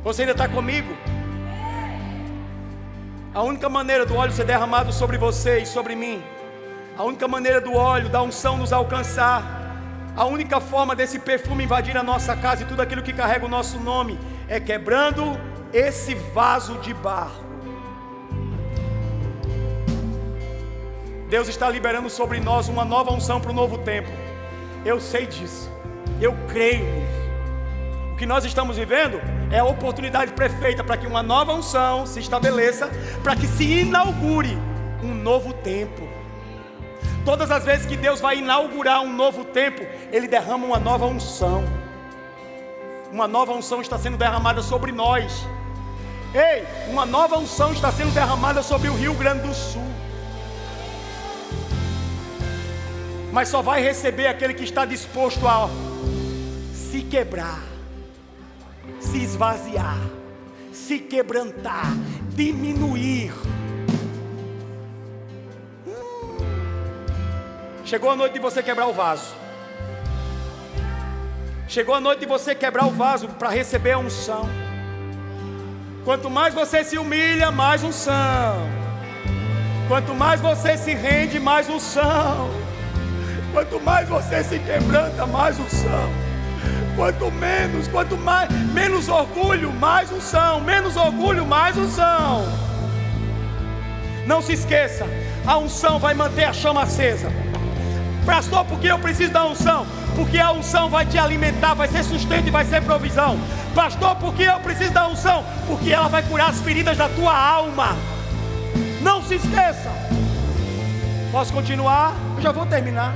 Você ainda está comigo? A única maneira do óleo ser derramado sobre você e sobre mim, a única maneira do óleo, da unção nos alcançar, a única forma desse perfume invadir a nossa casa e tudo aquilo que carrega o nosso nome, é quebrando esse vaso de barro. Deus está liberando sobre nós uma nova unção para o novo tempo. Eu sei disso, eu creio nisso. O que nós estamos vivendo é a oportunidade perfeita para que uma nova unção se estabeleça, para que se inaugure um novo tempo. Todas as vezes que Deus vai inaugurar um novo tempo, Ele derrama uma nova unção. Uma nova unção está sendo derramada sobre nós. Ei, uma nova unção está sendo derramada sobre o Rio Grande do Sul. Mas só vai receber aquele que está disposto a se quebrar, se esvaziar, se quebrantar, diminuir. Chegou a noite de você quebrar o vaso. Chegou a noite de você quebrar o vaso para receber a unção. Quanto mais você se humilha, mais unção. Quanto mais você se rende, mais unção. Quanto mais você se quebranta, mais unção. Menos orgulho, mais unção. Menos orgulho, mais unção. Não se esqueça, a unção vai manter a chama acesa. Pastor, por que eu preciso da unção? Porque a unção vai te alimentar, vai ser sustento e vai ser provisão. Pastor, por que eu preciso da unção? Porque ela vai curar as feridas da tua alma. Não se esqueça. Posso continuar? Eu já vou terminar.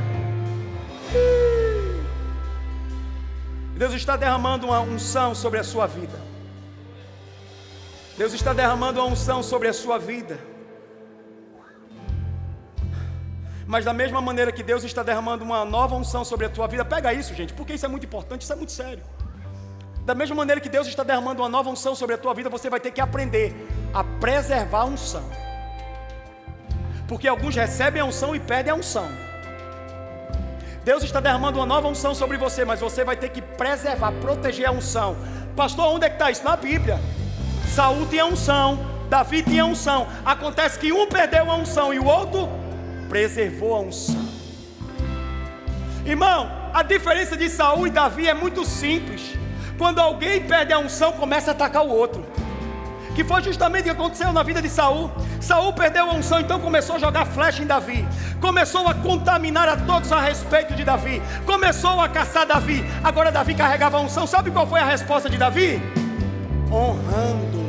Deus está derramando uma unção sobre a sua vida. Deus está derramando uma unção sobre a sua vida. Mas da mesma maneira que Deus está derramando uma nova unção sobre a tua vida, pega isso, gente, porque isso é muito importante, isso é muito sério. Da mesma maneira que Deus está derramando uma nova unção sobre a tua vida, você vai ter que aprender a preservar a unção. Porque alguns recebem a unção e perdem a unção. Deus está derramando uma nova unção sobre você, mas você vai ter que preservar, proteger a unção. Pastor, onde é que está isso? Na Bíblia. Saul tinha unção, Davi tinha unção. Acontece que um perdeu a unção e o outro preservou a unção. Irmão, a diferença de Saul e Davi é muito simples. Quando alguém perde a unção, começa a atacar o outro. Que foi justamente o que aconteceu na vida de Saul. Saul perdeu a unção, então começou a jogar flecha em Davi. Começou a contaminar a todos a respeito de Davi. Começou a caçar Davi. Agora Davi carregava a unção. Sabe qual foi a resposta de Davi? Honrando.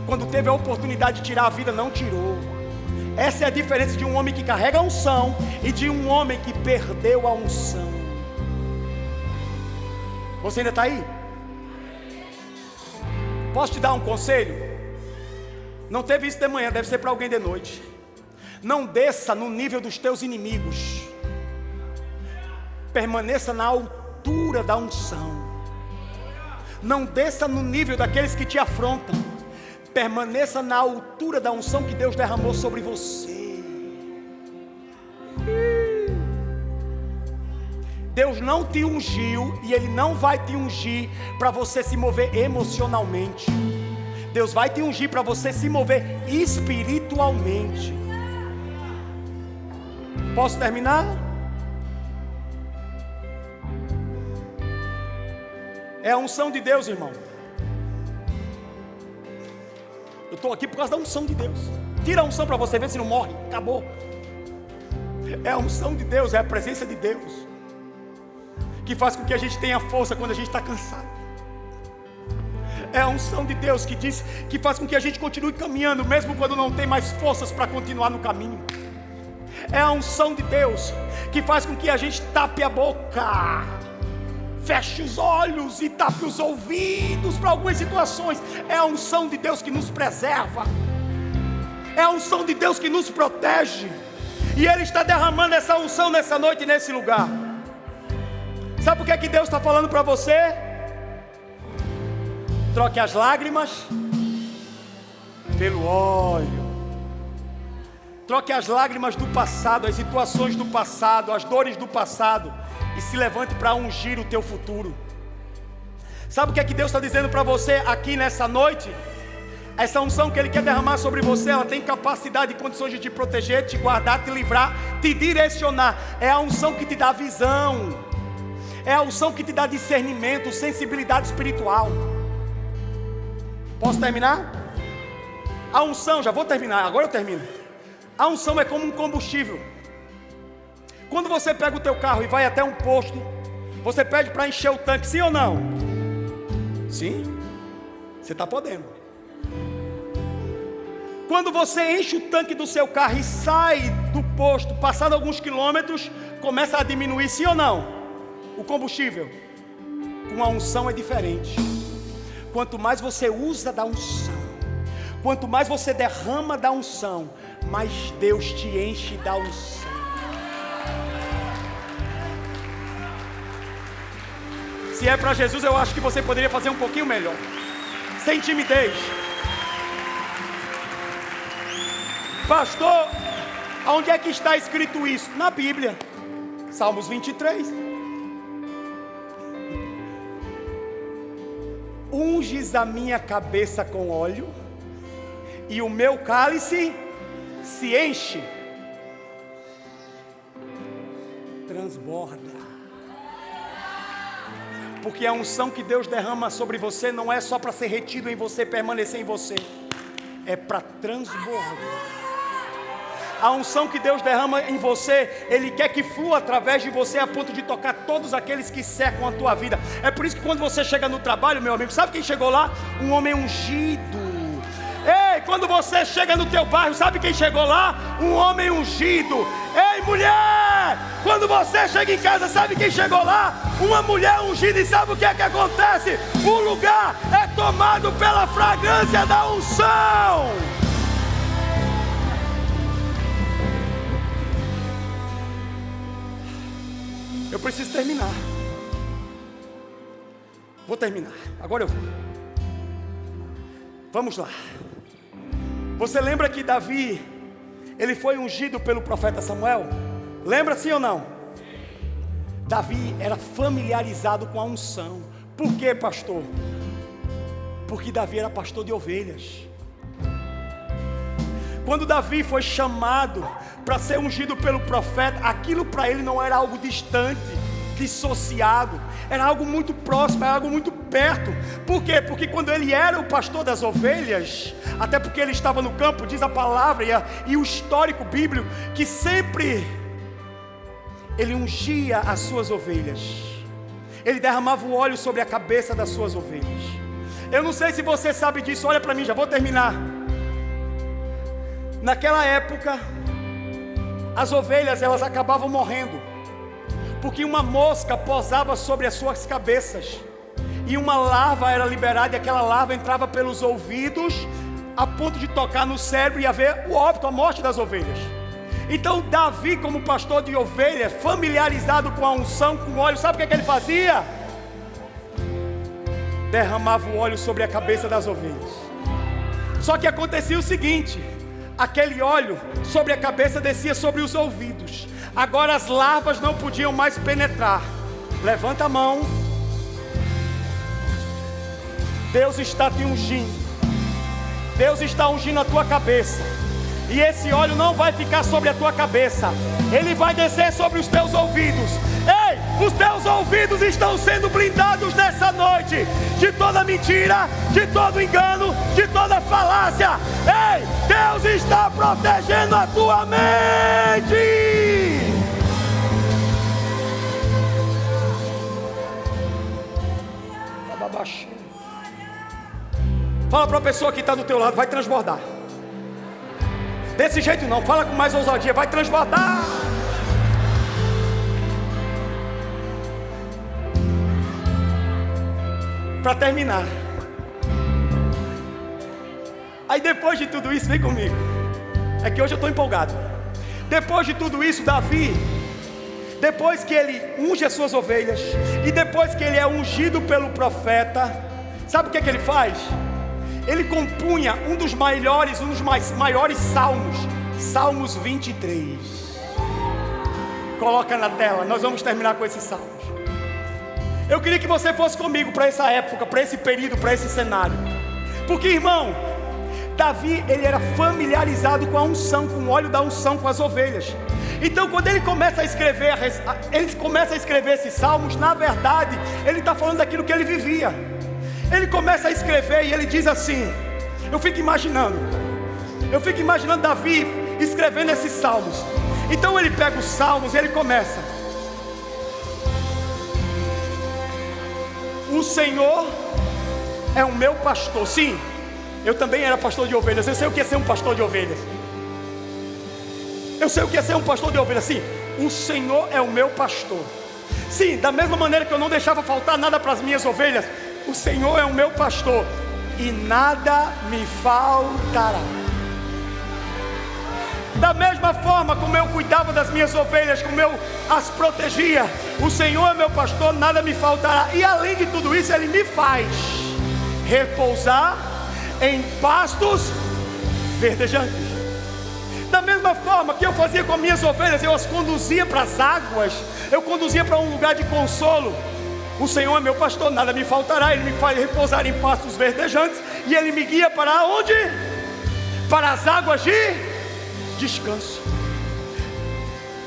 Quando teve a oportunidade de tirar a vida, não tirou. Essa é a diferença de um homem que carrega a unção e de um homem que perdeu a unção. Você ainda está aí? Posso te dar um conselho? Não teve isso de manhã, deve ser para alguém de noite. Não desça no nível dos teus inimigos. Permaneça na altura da unção. Não desça no nível daqueles que te afrontam. Permaneça na altura da unção que Deus derramou sobre você. Deus não te ungiu e Ele não vai te ungir para você se mover emocionalmente. Deus vai te ungir para você se mover espiritualmente. Posso terminar? É a unção de Deus, irmão. Eu estou aqui por causa da unção de Deus. Tira a unção para você ver se não morre. Acabou. É a unção de Deus, é a presença de Deus que faz com que a gente tenha força quando a gente está cansado. É a unção de Deus que faz com que a gente continue caminhando, mesmo quando não tem mais forças para continuar no caminho. É a unção de Deus que faz com que a gente tape a boca, feche os olhos e tape os ouvidos para algumas situações. É a unção de Deus que nos preserva. É a unção de Deus que nos protege. E Ele está derramando essa unção nessa noite, nesse lugar. Sabe por que Deus está falando para você? Troque as lágrimas pelo óleo. Troque as lágrimas do passado, as situações do passado, as dores do passado, e se levante para ungir o teu futuro. Sabe o que Deus está dizendo para você aqui nessa noite? Essa unção que Ele quer derramar sobre você, ela tem capacidade e condições de te proteger, te guardar, te livrar, te direcionar. É a unção que te dá visão. É a unção que te dá discernimento, sensibilidade espiritual. Posso terminar? A unção, já vou terminar, agora eu termino. A unção é como um combustível. Quando você pega o teu carro e vai até um posto, você pede para encher o tanque, sim ou não? Sim, você está podendo. Quando você enche o tanque do seu carro e sai do posto, passado alguns quilômetros, começa a diminuir, sim ou não? O combustível. Com a unção é diferente. Quanto mais você usa da unção, quanto mais você derrama da unção, mais Deus te enche da unção. Se é para Jesus, eu acho que você poderia fazer um pouquinho melhor, sem timidez. Pastor, onde é que está escrito isso? Na Bíblia, Salmos 23. Unges a minha cabeça com óleo, e o meu cálice se enche, transborda. Porque a unção que Deus derrama sobre você não é só para ser retido em você, permanecer em você, é para transbordar. A unção que Deus derrama em você, Ele quer que flua através de você a ponto de tocar todos aqueles que cercam a tua vida. É por isso que quando você chega no trabalho, meu amigo, sabe quem chegou lá? Um homem ungido. Ei, quando você chega no teu bairro, sabe quem chegou lá? Um homem ungido. Ei, mulher, quando você chega em casa, sabe quem chegou lá? Uma mulher ungida. E sabe o que é que acontece? O lugar é tomado pela fragrância da unção. Eu preciso terminar. Vou terminar. Agora eu vou. Vamos lá. Você lembra que Davi, ele foi ungido pelo profeta Samuel? Lembra sim ou não? Davi era familiarizado com a unção. Por quê, pastor? Porque Davi era pastor de ovelhas. Quando Davi foi chamado para ser ungido pelo profeta, aquilo para ele não era algo distante, dissociado, era algo muito próximo, era algo muito perto. Por quê? Porque quando ele era o pastor das ovelhas, até porque ele estava no campo, diz a palavra e o histórico bíblico, que sempre ele ungia as suas ovelhas, ele derramava o óleo sobre a cabeça das suas ovelhas. Eu não sei se você sabe disso, olha para mim, já vou terminar. Naquela época, as ovelhas elas acabavam morrendo, porque uma mosca posava sobre as suas cabeças, e uma larva era liberada, e aquela larva entrava pelos ouvidos, a ponto de tocar no cérebro e haver o óbito, a morte das ovelhas. Então Davi, como pastor de ovelhas, familiarizado com a unção, com o óleo, sabe o que ele fazia? Derramava o óleo sobre a cabeça das ovelhas. Só que acontecia o seguinte: aquele óleo sobre a cabeça descia sobre os ouvidos. Agora as larvas não podiam mais penetrar. Levanta a mão. Deus está te ungindo. Deus está ungindo a tua cabeça. E esse óleo não vai ficar sobre a tua cabeça, ele vai descer sobre os teus ouvidos. Ei, os teus ouvidos estão sendo blindados nessa noite de toda mentira, de todo engano, de toda falácia. Ei, Deus está protegendo a tua mente. Fala para a pessoa que está do teu lado, vai transbordar. Desse jeito não, fala com mais ousadia, vai transbordar. Para terminar, aí depois de tudo isso, vem comigo, é que hoje eu estou empolgado. Depois de tudo isso, Davi, depois que ele unge as suas ovelhas, e depois que ele é ungido pelo profeta, sabe o que ele faz? Ele compunha um dos maiores salmos, Salmos 23. Coloca na tela, nós vamos terminar com esses salmos. Eu queria que você fosse comigo para essa época, para esse período, para esse cenário. Porque, irmão, Davi, ele era familiarizado com a unção, com o óleo da unção, com as ovelhas. Então quando ele começa a escrever esses salmos, na verdade, ele está falando daquilo que ele vivia. Ele começa a escrever e ele diz assim, eu fico imaginando Davi escrevendo esses salmos. Então ele pega os salmos e ele começa: o Senhor é o meu pastor. Sim, eu também era pastor de ovelhas. Eu sei o que é ser um pastor de ovelhas. Eu sei o que é ser um pastor de ovelhas. Sim, o Senhor é o meu pastor. Sim, da mesma maneira que eu não deixava faltar nada para as minhas ovelhas, o Senhor é o meu pastor e nada me faltará. Da mesma forma como eu cuidava das minhas ovelhas, como eu as protegia, o Senhor é meu pastor, nada me faltará. E além de tudo isso, Ele me faz repousar em pastos verdejantes. Da mesma forma que eu fazia com minhas ovelhas, eu as conduzia para as águas, eu conduzia para um lugar de consolo. O Senhor é meu pastor, nada me faltará. Ele me faz repousar em pastos verdejantes, e Ele me guia para onde? Para as águas de descanso.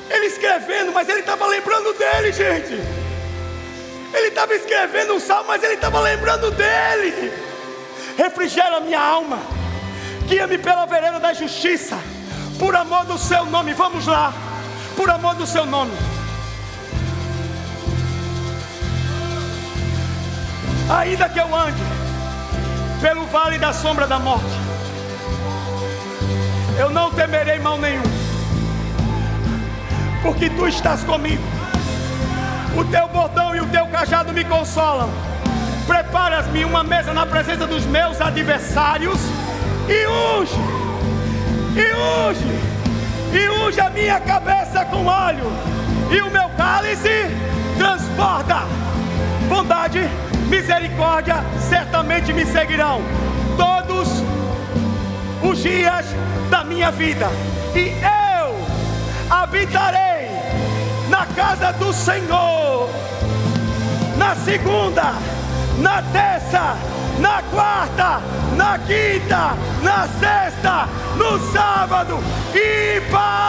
Ele escrevendo, mas ele estava lembrando dele, gente. Ele estava escrevendo um salmo, mas ele estava lembrando dele. Refrigera a minha alma, guia-me pela vereda da justiça, por amor do seu nome. Vamos lá, por amor do seu nome. Ainda que eu ande pelo vale da sombra da morte, eu não temerei mal nenhum, porque tu estás comigo. O teu bordão e o teu cajado me consolam. Preparas-me uma mesa na presença dos meus adversários, e unge a minha cabeça com óleo, e o meu cálice transborda. Bondade, misericórdia certamente me seguirão todos os dias da minha vida, e eu habitarei na casa do Senhor, na segunda, na terça, na quarta, na quinta, na sexta, no sábado e para